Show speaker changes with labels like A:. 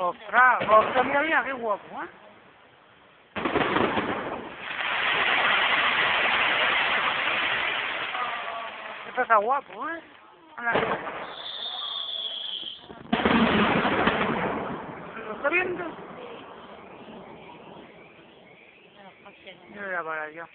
A: Ostras, ostras, mira, mira, qué guapo, ¿eh? Esto está guapo, ¿eh? ¿Lo está viendo? Yo voy a parar yo.